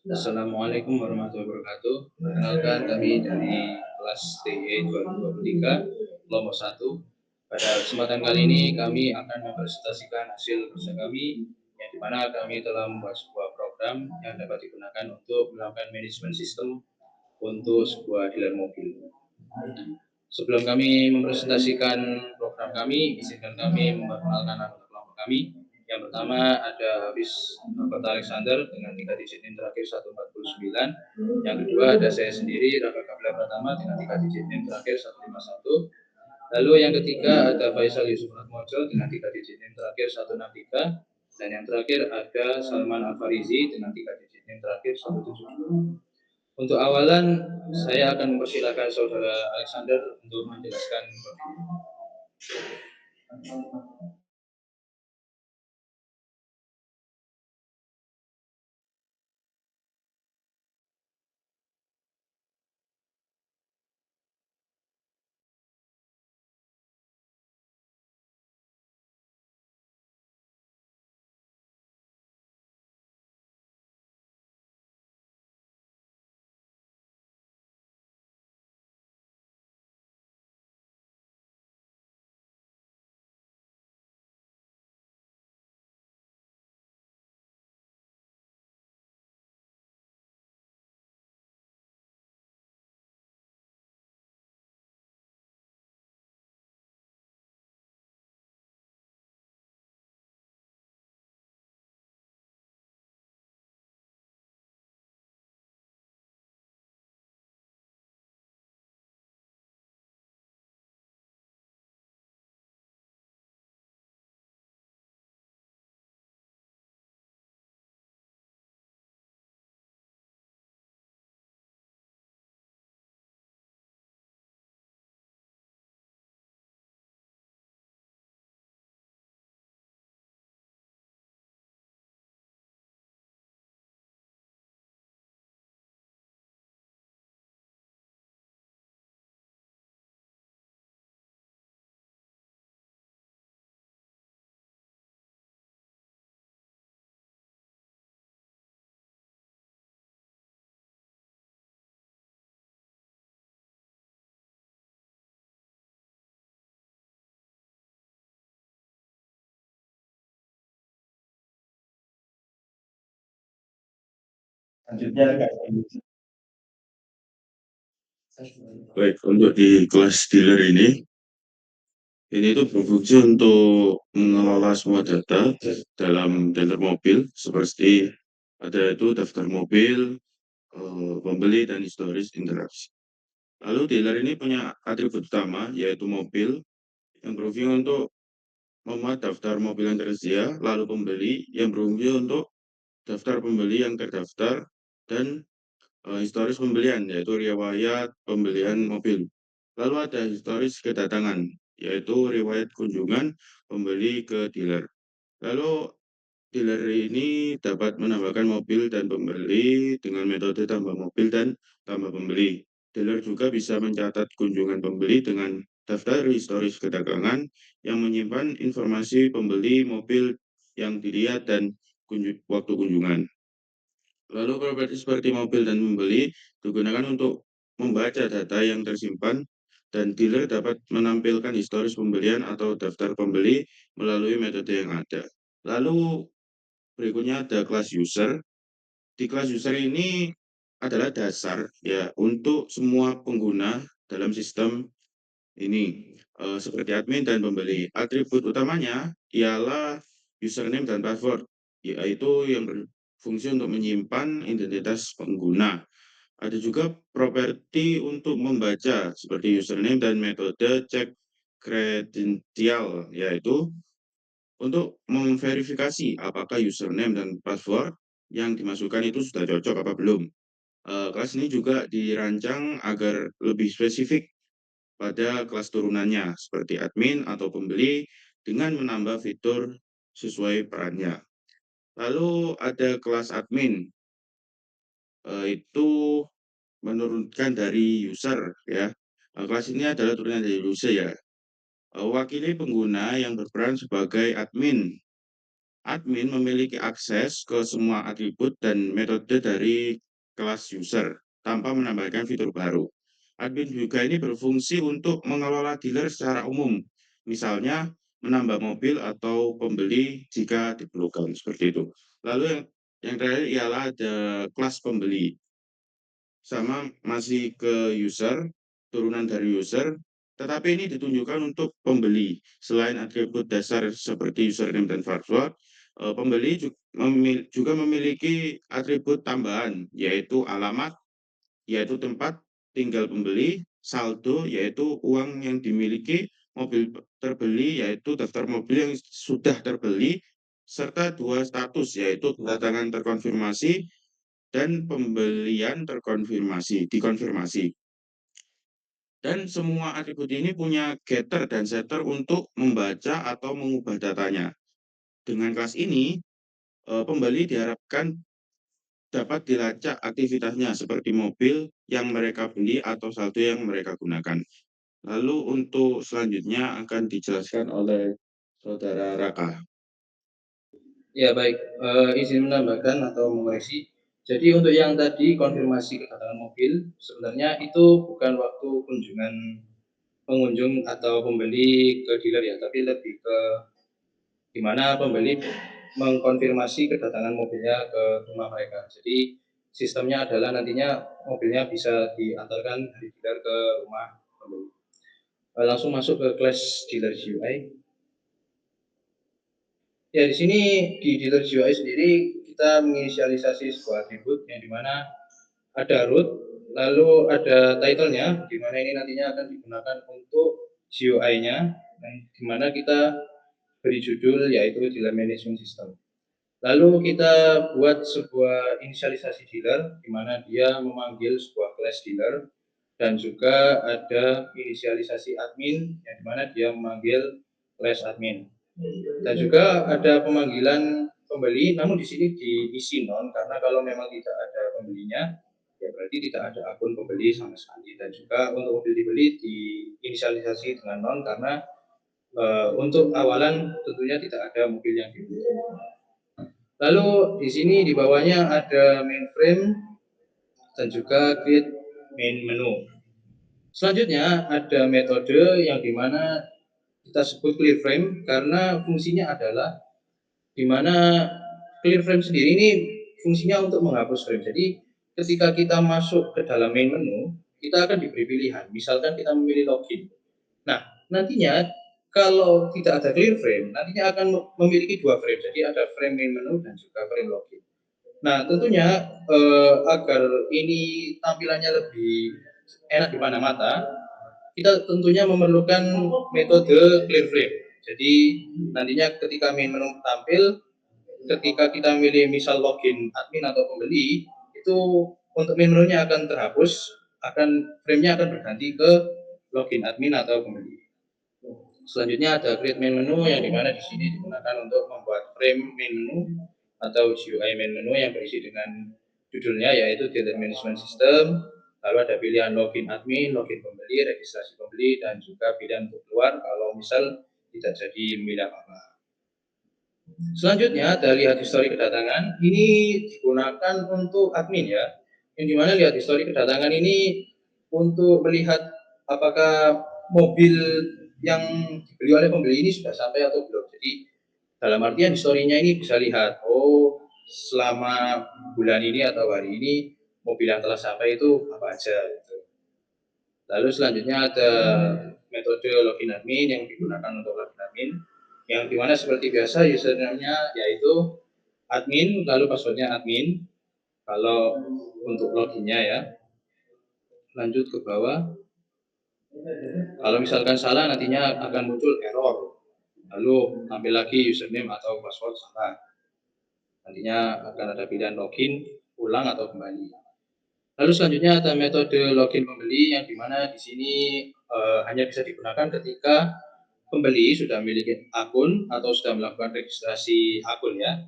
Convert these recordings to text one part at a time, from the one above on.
Assalamualaikum warahmatullahi wabarakatuh. Perkenalkan kami dari kelas TE 2023 kelompok 1. Pada kesempatan kali ini kami akan mempresentasikan hasil kerja kami yang dimana kami telah membuat sebuah program yang dapat digunakan untuk melakukan manajemen sistem untuk sebuah dealer mobil. Sebelum kami mempresentasikan program kami, izinkan kami memperkenalkan anggota kelompok kami. Yang pertama ada Hafiz Kota Alexander dengan 3 digit NIM terakhir 149. Yang kedua ada saya sendiri, Raka Kabila Pratama dengan 3 digit NIM terakhir 151. Lalu yang ketiga ada Faisal Yusuf Atmojo dengan 3 digit NIM terakhir 163. Dan yang terakhir ada Salman Alfarizi dengan 3 digit NIM terakhir 172. Untuk awalan, saya akan mempersilakan Saudara Alexander untuk menjelaskan. Baik, untuk di kelas dealer ini tuh berfungsi untuk mengelola semua data dalam dealer mobil, seperti ada itu daftar mobil, pembeli, dan historis interaksi. Lalu dealer ini punya atribut utama, yaitu mobil, yang berfungsi untuk memuat daftar mobil yang tersedia, lalu pembeli yang berfungsi untuk daftar pembeli yang terdaftar, dan historis pembelian, yaitu riwayat pembelian mobil. Lalu ada historis kedatangan, yaitu riwayat kunjungan pembeli ke dealer. Lalu dealer ini dapat menambahkan mobil dan pembeli dengan metode tambah mobil dan tambah pembeli. Dealer juga bisa mencatat kunjungan pembeli dengan daftar historis kedatangan yang menyimpan informasi pembeli mobil yang dilihat dan waktu kunjungan. Lalu properti seperti mobil dan pembeli digunakan untuk membaca data yang tersimpan, dan dealer dapat menampilkan historis pembelian atau daftar pembeli melalui metode yang ada. Lalu berikutnya ada kelas user. Di kelas user ini adalah dasar ya untuk semua pengguna dalam sistem ini, seperti admin dan pembeli. Atribut utamanya ialah username dan password, yaitu yang berfungsi untuk menyimpan identitas pengguna. Ada juga properti untuk membaca, seperti username dan metode cek kredensial, yaitu untuk memverifikasi apakah username dan password yang dimasukkan itu sudah cocok apa belum. Kelas ini juga dirancang agar lebih spesifik pada kelas turunannya, seperti admin atau pembeli, dengan menambah fitur sesuai perannya. Lalu ada kelas admin, itu menurunkan dari user ya. Kelas ini adalah turunan dari user ya. Wakili pengguna yang berperan sebagai admin admin memiliki akses ke semua atribut dan metode dari kelas user tanpa menambahkan fitur baru. Admin juga ini berfungsi untuk mengelola dealer secara umum, misalnya menambah mobil atau pembeli jika diperlukan, seperti itu. Lalu yang terakhir ialah ada kelas pembeli, sama masih ke user, turunan dari user, tetapi ini ditunjukkan untuk pembeli. Selain atribut dasar seperti username dan password, pembeli juga memiliki atribut tambahan, yaitu alamat, yaitu tempat tinggal pembeli, saldo, yaitu uang yang dimiliki, mobil terbeli, yaitu daftar mobil yang sudah terbeli, serta dua status, yaitu kedatangan terkonfirmasi dan pembelian dikonfirmasi. Dan semua atribut ini punya getter dan setter untuk membaca atau mengubah datanya. Dengan kelas ini, pembeli diharapkan dapat dilacak aktivitasnya seperti mobil yang mereka beli atau saldo yang mereka gunakan. Lalu untuk selanjutnya akan dijelaskan oleh Saudara Raka. Ya baik, izin menambahkan atau mengoreksi. Jadi untuk yang tadi konfirmasi kedatangan mobil, sebenarnya itu bukan waktu kunjungan pengunjung atau pembeli ke dealer ya, tapi lebih ke di mana pembeli mengkonfirmasi kedatangan mobilnya ke rumah mereka. Jadi sistemnya adalah nantinya mobilnya bisa diantarkan dari dealer ke rumah pembeli. Langsung masuk ke kelas dealer GUI. Ya, di sini di dealer GUI sendiri kita menginisialisasi sebuah atribut yang dimana ada root, lalu ada title-nya, di mana ini nantinya akan digunakan untuk GUI-nya, di mana kita beri judul yaitu dealer management system. Lalu kita buat sebuah inisialisasi dealer, di mana dia memanggil sebuah class dealer, dan juga ada inisialisasi admin, yang dimana dia memanggil class admin. Dan juga ada pemanggilan pembeli, namun di sini diisi non, karena kalau memang tidak ada pembelinya, ya berarti tidak ada akun pembeli sama sekali. Dan juga untuk mobil dibeli diinisialisasi dengan non, karena untuk awalan tentunya tidak ada mobil yang dibeli. Lalu di sini di bawahnya ada mainframe dan juga create main menu. Selanjutnya ada metode yang dimana kita sebut clear frame karena fungsinya adalah dimana clear frame sendiri ini fungsinya untuk menghapus frame. Jadi ketika kita masuk ke dalam main menu, kita akan diberi pilihan. Misalkan kita memilih login. Nah, nantinya kalau tidak ada clear frame, nantinya akan memiliki dua frame. Jadi ada frame main menu dan juga frame login. Nah, tentunya agar ini tampilannya lebih enak dipandang mata, kita tentunya memerlukan metode clear frame. Jadi nantinya ketika main menu tampil, ketika kita milih misal login admin atau pembeli, itu untuk main menunya akan terhapus, frame-nya akan berganti ke login admin atau pembeli. Selanjutnya ada create main menu yang dimana di sini digunakan untuk membuat frame main menu atau GUI main menu yang berisi dengan judulnya yaitu Dealer Management System. Lalu ada pilihan login admin, login pembeli, registrasi pembeli, dan juga pilihan untuk keluar kalau misal tidak jadi memilih apa-apa. Selanjutnya ada lihat histori kedatangan. Ini digunakan untuk admin ya. Yang dimana lihat histori kedatangan ini untuk melihat apakah mobil yang dibeli oleh pembeli ini sudah sampai atau belum. Jadi dalam artian historinya ini bisa lihat, oh selama bulan ini atau hari ini mobil yang telah sampai itu apa aja. Gitu. Lalu selanjutnya ada metode login admin yang digunakan untuk login admin, yang dimana seperti biasa username-nya yaitu admin, lalu passwordnya admin. Kalau untuk loginnya ya, lanjut ke bawah. Kalau misalkan salah nantinya akan muncul error. Lalu ambil lagi username atau password salah. Nantinya akan ada pilihan login, ulang atau kembali. Lalu selanjutnya ada metode login pembeli yang dimana di sini hanya bisa digunakan ketika pembeli sudah memiliki akun atau sudah melakukan registrasi akun ya.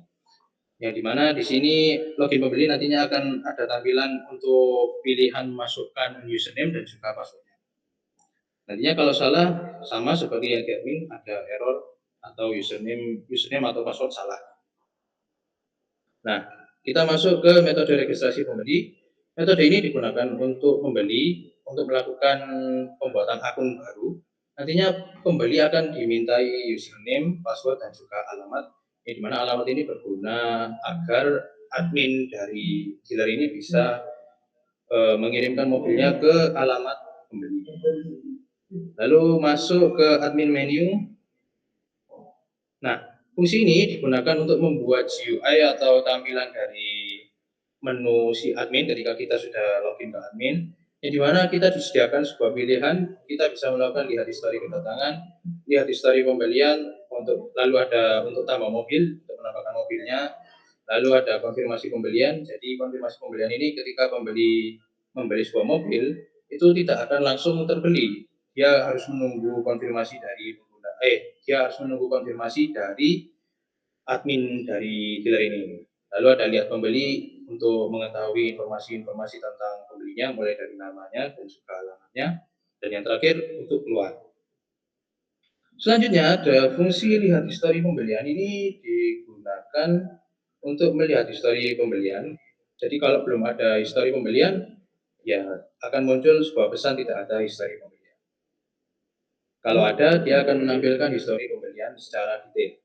Yang dimana di sini login pembeli nantinya akan ada tampilan untuk pilihan masukkan username dan juga passwordnya. Nantinya kalau salah sama seperti yang di admin ada error atau username atau password salah. Nah, kita masuk ke metode registrasi pembeli. Metode ini digunakan untuk pembeli untuk melakukan pembuatan akun baru. Nantinya pembeli akan dimintai username, password, dan juga alamat. Di mana alamat ini berguna agar admin dari dealer ini bisa mengirimkan mobilnya ke alamat pembeli. Lalu masuk ke admin menu. Nah, fungsi ini digunakan untuk membuat GUI atau tampilan dari menu si admin ketika kita sudah login ke admin, yang dimana kita disediakan sebuah pilihan, kita bisa melakukan lihat histori kedatangan, lihat histori pembelian, lalu ada untuk tambah mobil, untuk menambahkan mobilnya, lalu ada konfirmasi pembelian. Jadi konfirmasi pembelian ini ketika pembeli membeli sebuah mobil itu tidak akan langsung terbeli, dia harus menunggu konfirmasi dari pengguna, dia harus menunggu konfirmasi dari admin dari dealer ini. Lalu ada lihat pembeli untuk mengetahui informasi-informasi tentang pembelinya, mulai dari namanya dan juga alamatnya. Dan yang terakhir untuk keluar. Selanjutnya ada fungsi lihat histori pembelian. Ini digunakan untuk melihat histori pembelian. Jadi kalau belum ada histori pembelian, ya akan muncul sebuah pesan tidak ada histori pembelian. Kalau ada, dia akan menampilkan histori pembelian secara detail.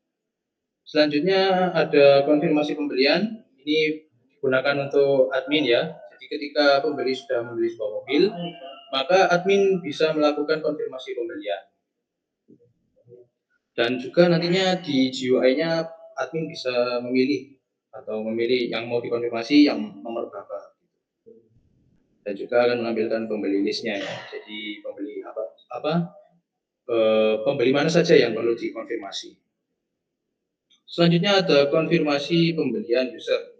Selanjutnya ada konfirmasi pembelian. Ini digunakan untuk admin ya. Jadi ketika pembeli sudah membeli sebuah mobil, maka admin bisa melakukan konfirmasi pembelian. Dan juga nantinya di GUI-nya admin bisa memilih yang mau dikonfirmasi yang nomor berapa. Dan juga akan menampilkan pembeli listnya ya. Jadi pembeli pembeli mana saja yang perlu dikonfirmasi. Selanjutnya ada konfirmasi pembelian user.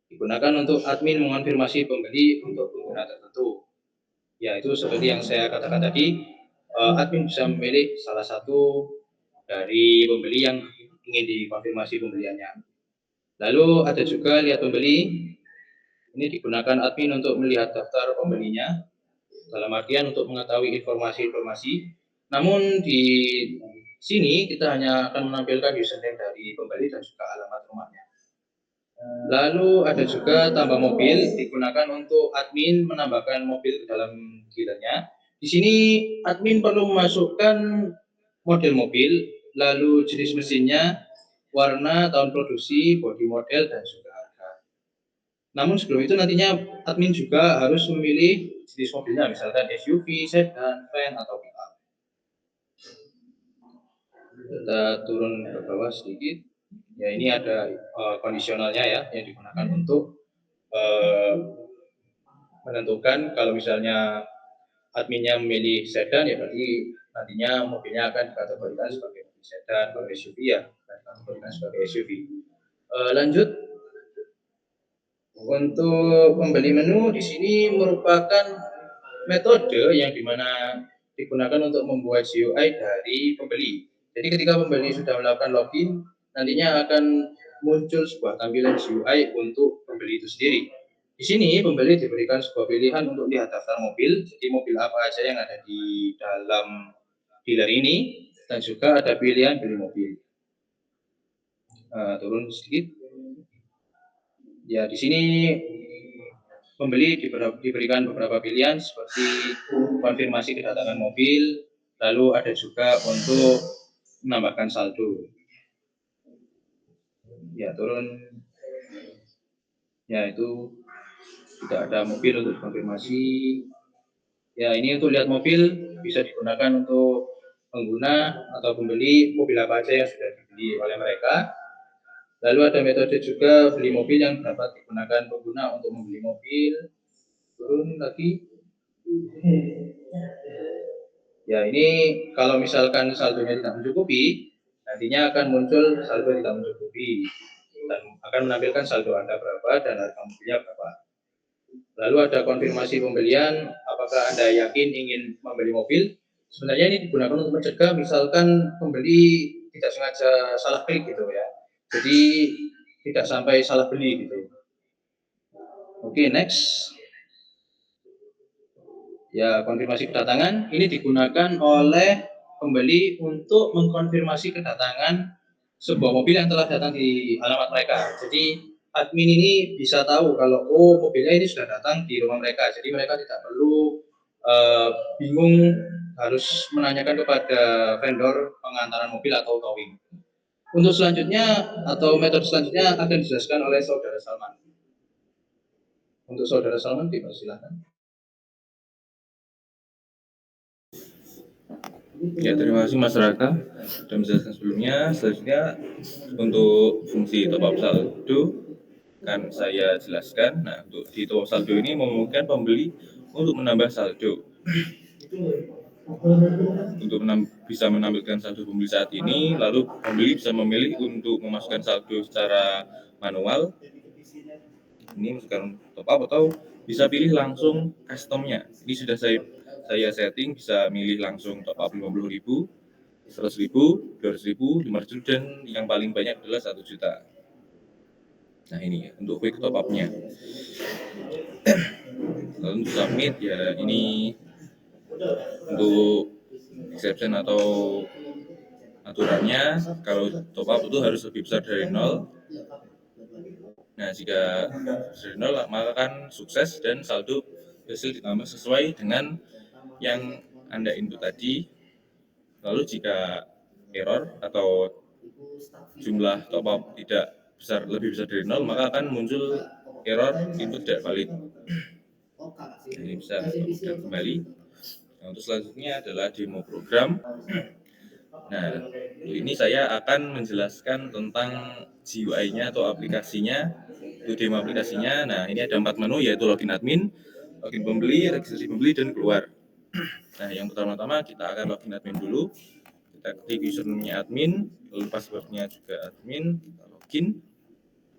Digunakan untuk admin mengonfirmasi pembeli untuk pengguna tertentu. Ya, itu seperti yang saya katakan tadi, admin bisa memilih salah satu dari pembeli yang ingin dikonfirmasi pembeliannya. Lalu ada juga lihat pembeli. Ini digunakan admin untuk melihat daftar pembelinya, dalam artian untuk mengetahui informasi-informasi. Namun di sini kita hanya akan menampilkan username dari pembeli dan juga alamat rumahnya. Lalu ada juga tambah mobil, digunakan untuk admin menambahkan mobil ke dalam dealernya. Di sini admin perlu memasukkan model mobil, lalu jenis mesinnya, warna, tahun produksi, bodi model, dan juga harga. Namun sebelum itu nantinya admin juga harus memilih jenis mobilnya, misalkan SUV, sedan, van, atau pickup. Kita turun ke bawah sedikit. Ya, ini ada kondisionalnya ya yang digunakan untuk menentukan kalau misalnya adminnya memilih sedan, ya berarti nantinya mobilnya akan dikategorikan sebagai mobil sedan. Kalau SUV ya dikategorikan sebagai SUV. Lanjut untuk pembeli menu, di sini merupakan metode yang dimana digunakan untuk membuat GUI dari pembeli. Jadi ketika pembeli sudah melakukan login, nantinya akan muncul sebuah tampilan GUI untuk pembeli itu sendiri. Di sini pembeli diberikan sebuah pilihan untuk lihat daftar mobil, jadi mobil apa aja yang ada di dalam dealer ini, dan juga ada pilihan beli mobil. Turun sedikit. Ya, di sini pembeli diberikan beberapa pilihan seperti konfirmasi kedatangan mobil, lalu ada juga untuk menambahkan saldo. Ya, turun. Ya, itu tidak ada mobil untuk konfirmasi. Ya, ini untuk lihat mobil bisa digunakan untuk pengguna atau pembeli mobil apa aja yang sudah dibeli oleh mereka. Lalu ada metode juga beli mobil yang dapat digunakan pengguna untuk membeli mobil. Turun lagi. Ya, ini kalau misalkan saldonya tidak mencukupi, nantinya akan muncul saldo tidak mencukupi dan akan menampilkan saldo Anda berapa dan harga mobilnya berapa. Lalu ada konfirmasi pembelian, apakah Anda yakin ingin membeli mobil? Sebenarnya ini digunakan untuk mencegah misalkan pembeli tidak sengaja salah klik gitu ya. Jadi tidak sampai salah beli gitu. Oke, next. Ya, konfirmasi kedatangan ini digunakan oleh pembeli untuk mengkonfirmasi kedatangan sebuah mobil yang telah datang di alamat mereka. Jadi admin ini bisa tahu kalau oh mobilnya ini sudah datang di rumah mereka, jadi mereka tidak perlu bingung harus menanyakan kepada vendor pengantaran mobil atau towing. Untuk selanjutnya atau metode selanjutnya akan dijelaskan oleh Saudara Salman. Untuk Saudara Salman dipersilakan. Ya, terima kasih Mas Raka sudah menjelaskan sebelumnya. Selanjutnya untuk fungsi top up saldo kan saya jelaskan. Nah, untuk di top up saldo ini memungkinkan pembeli untuk menambah saldo. Untuk bisa menampilkan saldo pembeli saat ini, lalu pembeli bisa memilih untuk memasukkan saldo secara manual, ini masukkan top up, atau bisa pilih langsung customnya. Ini sudah saya setting, bisa milih langsung top up 50.000, 100.000, 200.000, 500.000, dan yang paling banyak adalah 1 juta. Nah, ini untuk quick top up-nya. Lalu untuk submit, ya ini untuk exception atau aturannya, kalau top up itu harus lebih besar dari 0. Nah, jika dari 0 maka kan sukses dan saldo berhasil ditambah sesuai dengan yang Anda input tadi. Lalu jika error atau jumlah top up tidak lebih besar dari 0, maka akan muncul error input tidak valid. Nah, ini bisa top kembali. Nah, untuk selanjutnya adalah demo program. Nah, ini saya akan menjelaskan tentang GUI-nya atau aplikasinya. Untuk demo aplikasinya, nah ini ada 4 menu, yaitu login admin, login pembeli, registrasi pembeli, dan keluar. Nah, yang pertama-tama kita akan login admin dulu. Kita klik username-nya admin, lalu password-nya juga admin, kita login.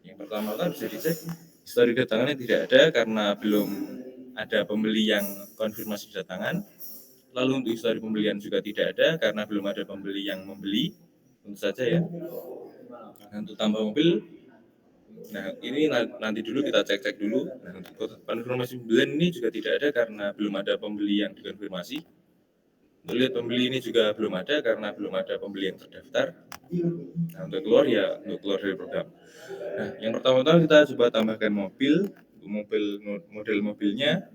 Yang pertama kan bisa dicek histori kedatangannya tidak ada karena belum ada pembeli yang konfirmasi kedatangan. Lalu untuk histori pembelian juga tidak ada karena belum ada pembeli yang membeli. Tentu saja ya. Nah, untuk tambah mobil, nah ini nanti dulu kita cek dulu. Nah, untuk konfirmasi pembelian ini juga tidak ada karena belum ada pembeli yang dikonfirmasi. Untuk lihat pembeli ini juga belum ada karena belum ada pembeli yang terdaftar. Nah, untuk keluar ya, untuk keluar dari program. Nah, yang pertama-tama kita coba tambahkan mobil. Untuk model mobilnya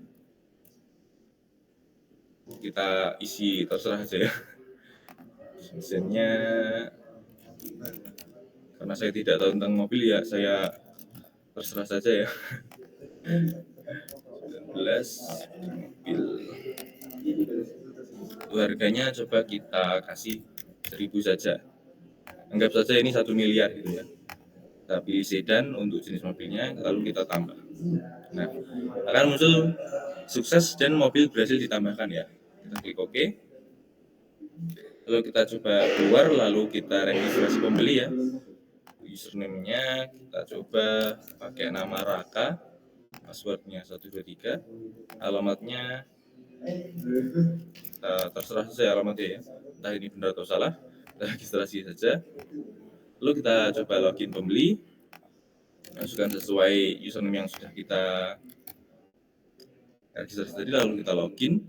kita isi terserah aja ya. Mesinnya, karena saya tidak tahu tentang mobil ya, saya terserah saja ya. 19 mobil. Untuk harganya coba kita kasih 1.000 saja. Anggap saja ini 1 miliar gitu ya. Kita pilih sedan untuk jenis mobilnya, lalu kita tambah. Nah, akan muncul sukses dan mobil berhasil ditambahkan ya. Kita klik OK. Lalu kita coba keluar, lalu kita registrasi pembeli ya. Username-nya kita coba pakai nama Raka, password-nya 123, alamatnya terserah saja alamatnya ya, entah ini benar atau salah, kita registrasi saja. Lalu kita coba login pembeli, masukkan sesuai username yang sudah kita registrasi tadi, lalu kita login.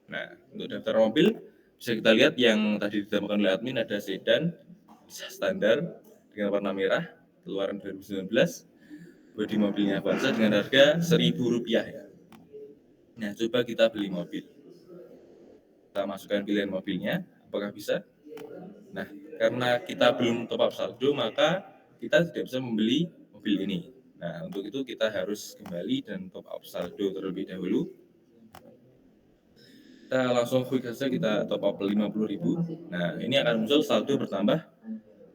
Nah, untuk daftar mobil bisa kita lihat yang tadi ditambahkan oleh admin, ada sedan standar dengan warna merah, keluaran 2019, bodi mobilnya Avanza dengan harga Rp1.000 ya. Nah, coba kita beli mobil. Kita masukkan pilihan mobilnya, apakah bisa? Nah, karena kita belum top up saldo, maka kita tidak bisa membeli mobil ini. Nah, untuk itu kita harus kembali dan top up saldo terlebih dahulu. Kita langsung quick saja, kita top up 50.000. Nah, ini akan muncul saldo bertambah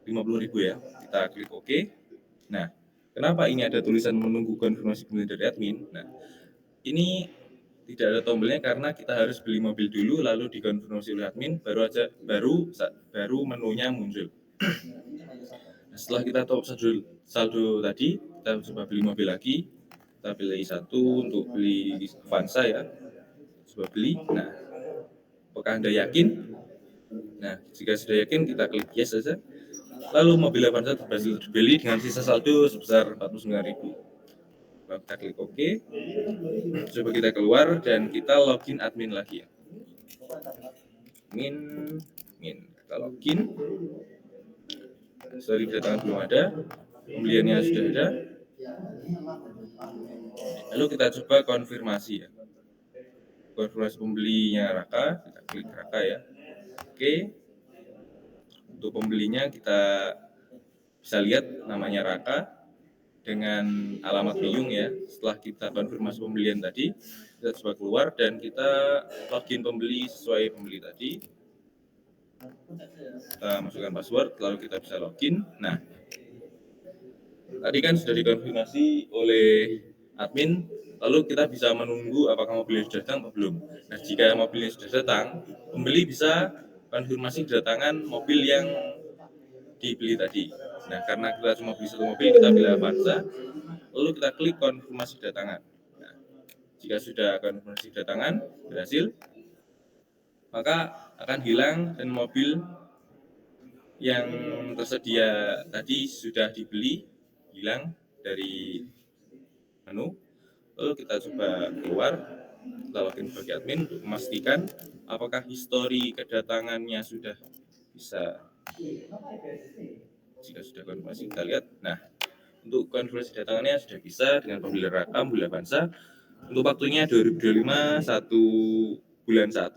50.000 ya. Kita klik OK. Nah, kenapa ini ada tulisan menunggu konfirmasi pembelian dari admin? Nah, ini tidak ada tombolnya karena kita harus beli mobil dulu, lalu dikonfirmasi oleh admin, baru menunya muncul. Nah, setelah kita top saldo tadi, kita coba beli mobil lagi. Kita pilih satu untuk beli Avanza ya. Coba beli. Nah, apakah Anda yakin? Nah, jika sudah yakin, kita klik yes saja. Lalu mobil Avanza berhasil terbeli dengan sisa saldo sebesar 49.000. Lalu kita klik OK. Coba kita keluar dan kita login admin lagi ya. Admin, kita login. Sorry, kedatangan belum ada. Pembeliannya sudah ada. Lalu kita coba konfirmasi ya. Konfirmasi pembelinya Raka, kita klik Raka ya. Oke, untuk pembelinya kita bisa lihat namanya Raka dengan alamat Biyung ya. Setelah kita konfirmasi pembelian tadi, kita coba keluar dan kita login pembeli sesuai pembeli tadi. Kita masukkan password, lalu kita bisa login. Nah, tadi kan sudah dikonfirmasi oleh admin, lalu kita bisa menunggu apakah mobilnya sudah datang atau belum. Nah, jika mobilnya sudah datang, pembeli bisa konfirmasi kedatangan mobil yang dibeli tadi. Nah, karena kita cuma beli satu mobil, kita pilih Avanza, lalu kita klik konfirmasi kedatangan. Nah, jika sudah konfirmasi kedatangan berhasil, maka akan hilang dan mobil yang tersedia tadi sudah dibeli hilang dari menu. Lalu kita coba keluar, kita login sebagai admin untuk memastikan apakah histori kedatangannya sudah bisa. Jika sudah konfirmasi kita lihat. Nah, untuk konfirmasi kedatangannya sudah bisa dengan pembelian Raka, mobil Avanza. Untuk waktunya 2025 bulan 1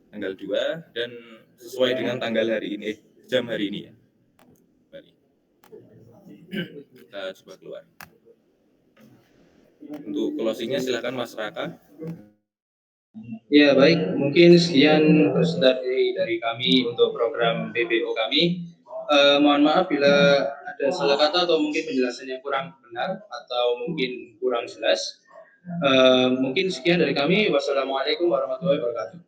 tanggal 2 dan sesuai dengan tanggal hari ini, jam hari ini ya. Kita coba keluar. Untuk closingnya silakan Mas Raka. Ya baik, mungkin sekian presentasi dari kami untuk program BBO kami. Mohon maaf bila ada salah kata atau mungkin penjelasan yang kurang benar atau mungkin kurang jelas. Mungkin sekian dari kami. Wassalamualaikum warahmatullahi wabarakatuh.